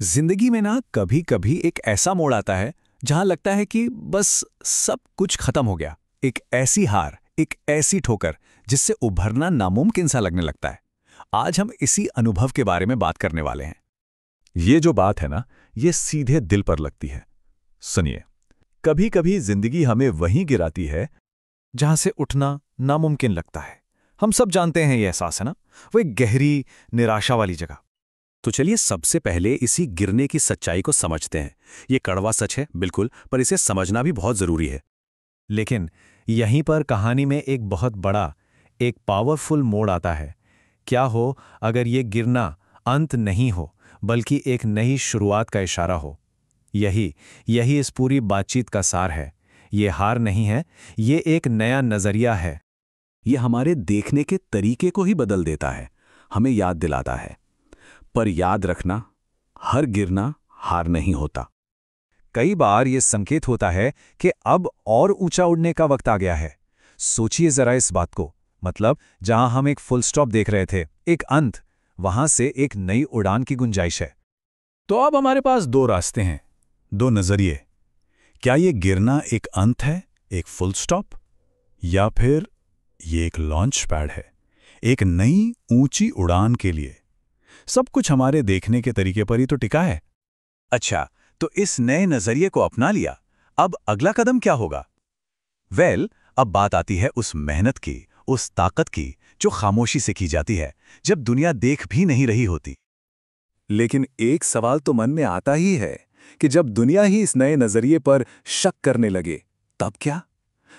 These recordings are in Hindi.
जिंदगी में ना कभी कभी एक ऐसा मोड़ आता है जहां लगता है कि बस सब कुछ खत्म हो गया। एक ऐसी हार, एक ऐसी ठोकर जिससे उभरना नामुमकिन सा लगने लगता है। आज हम इसी अनुभव के बारे में बात करने वाले हैं। ये जो बात है ना, ये सीधे दिल पर लगती है। सुनिए, कभी कभी जिंदगी हमें वहीं गिराती है जहां से उठना नामुमकिन लगता है। हम सब जानते हैं ये एहसास, है ना? वो एक गहरी निराशा वाली जगह। तो चलिए सबसे पहले इसी गिरने की सच्चाई को समझते हैं। ये कड़वा सच है बिल्कुल, पर इसे समझना भी बहुत जरूरी है। लेकिन यहीं पर कहानी में एक बहुत बड़ा, एक पावरफुल मोड़ आता है। क्या हो अगर ये गिरना अंत नहीं हो, बल्कि एक नई शुरुआत का इशारा हो। यही इस पूरी बातचीत का सार है। ये हार नहीं है, ये एक नया नजरिया है। ये हमारे देखने के तरीके को ही बदल देता है, हमें याद दिलाता है। पर याद रखना, हर गिरना हार नहीं होता। कई बार यह संकेत होता है कि अब और ऊंचा उड़ने का वक्त आ गया है। सोचिए जरा इस बात को, मतलब जहां हम एक फुल स्टॉप देख रहे थे, एक अंत, वहां से एक नई उड़ान की गुंजाइश है। तो अब हमारे पास दो रास्ते हैं, दो नजरिए। क्या ये गिरना एक अंत है, एक फुल स्टॉप, या फिर ये एक लॉन्च पैड है, एक नई ऊंची उड़ान के लिए? सब कुछ हमारे देखने के तरीके पर ही तो टिका है। अच्छा, तो इस नए नजरिए को अपना लिया, अब अगला कदम क्या होगा? अब बात आती है उस मेहनत की, उस ताकत की जो खामोशी से की जाती है, जब दुनिया देख भी नहीं रही होती। लेकिन एक सवाल तो मन में आता ही है कि जब दुनिया ही इस नए नजरिए पर शक करने लगे, तब क्या?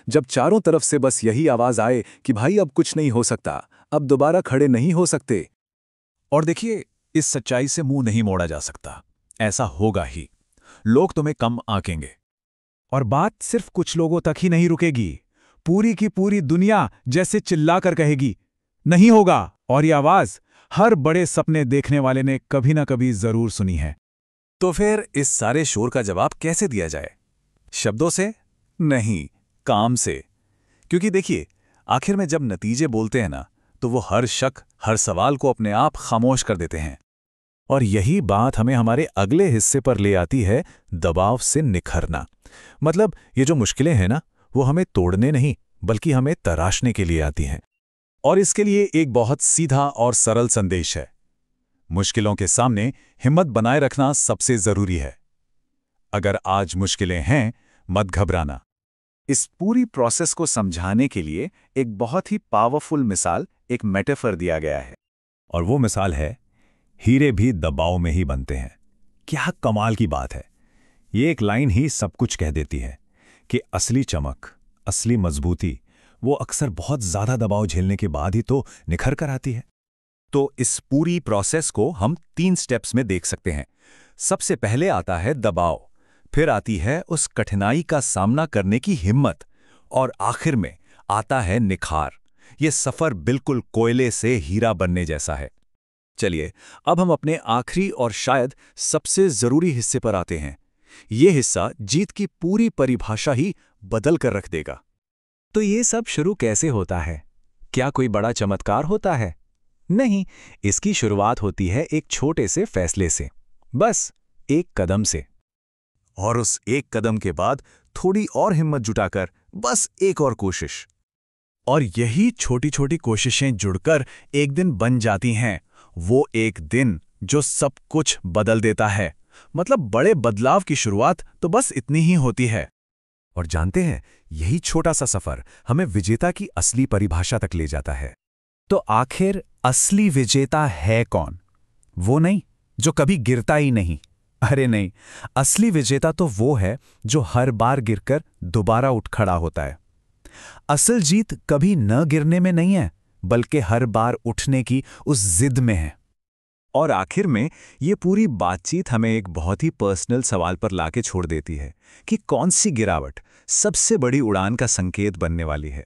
जब चारों तरफ से बस यही आवाज आए कि भाई अब कुछ नहीं हो सकता, अब दोबारा खड़े नहीं हो सकते। और देखिए, इस सच्चाई से मुंह नहीं मोड़ा जा सकता। ऐसा होगा ही। लोग तुम्हें कम आंकेंगे। और बात सिर्फ कुछ लोगों तक ही नहीं रुकेगी। पूरी की पूरी दुनिया जैसे चिल्लाकर कहेगी, नहीं होगा। और ये आवाज हर बड़े सपने देखने वाले ने कभी ना कभी जरूर सुनी है। तो फिर इस सारे शोर का जवाब कैसे दिया जाए? शब्दों से नहीं, काम से। क्योंकि देखिए, आखिर में जब नतीजे बोलते हैं ना, तो वो हर शक, हर सवाल को अपने आप खामोश कर देते हैं। और यही बात हमें हमारे अगले हिस्से पर ले आती है, दबाव से निखरना। मतलब ये जो मुश्किलें हैं ना, वो हमें तोड़ने नहीं, बल्कि हमें तराशने के लिए आती हैं। और इसके लिए एक बहुत सीधा और सरल संदेश है। मुश्किलों के सामने हिम्मत बनाए रखना सबसे जरूरी है। अगर आज मुश्किलें हैं, मत घबराना। इस पूरी प्रोसेस को समझाने के लिए एक बहुत ही पावरफुल मिसाल, एक मेटाफर दिया गया है। और वो मिसाल है, हीरे भी दबाव में ही बनते हैं। क्या कमाल की बात है! ये एक लाइन ही सब कुछ कह देती है कि असली चमक, असली मजबूती, वो अक्सर बहुत ज्यादा दबाव झेलने के बाद ही तो निखर कर आती है। तो इस पूरी प्रोसेस को हम 3 स्टेप्स में देख सकते हैं। सबसे पहले आता है दबाव, फिर आती है उस कठिनाई का सामना करने की हिम्मत, और आखिर में आता है निखार। ये सफर बिल्कुल कोयले से हीरा बनने जैसा है। चलिए, अब हम अपने आखिरी और शायद सबसे जरूरी हिस्से पर आते हैं। ये हिस्सा जीत की पूरी परिभाषा ही बदल कर रख देगा। तो ये सब शुरू कैसे होता है? क्या कोई बड़ा चमत्कार होता है? नहीं, इसकी शुरुआत होती है एक छोटे से फैसले से, बस एक कदम से। और उस एक कदम के बाद थोड़ी और हिम्मत जुटाकर बस एक और कोशिश। और यही छोटी छोटी कोशिशें जुड़कर एक दिन बन जाती हैं, वो एक दिन जो सब कुछ बदल देता है। मतलब बड़े बदलाव की शुरुआत तो बस इतनी ही होती है। और जानते हैं, यही छोटा सा सफर हमें विजेता की असली परिभाषा तक ले जाता है। तो आखिर असली विजेता है कौन? वो नहीं जो कभी गिरता ही नहीं। अरे नहीं, असली विजेता तो वो है जो हर बार गिरकर दोबारा उठ खड़ा होता है। असल जीत कभी न गिरने में नहीं है, बल्कि हर बार उठने की उस जिद में है। और आखिर में ये पूरी बातचीत हमें एक बहुत ही पर्सनल सवाल पर लाके छोड़ देती है कि कौन सी गिरावट सबसे बड़ी उड़ान का संकेत बनने वाली है।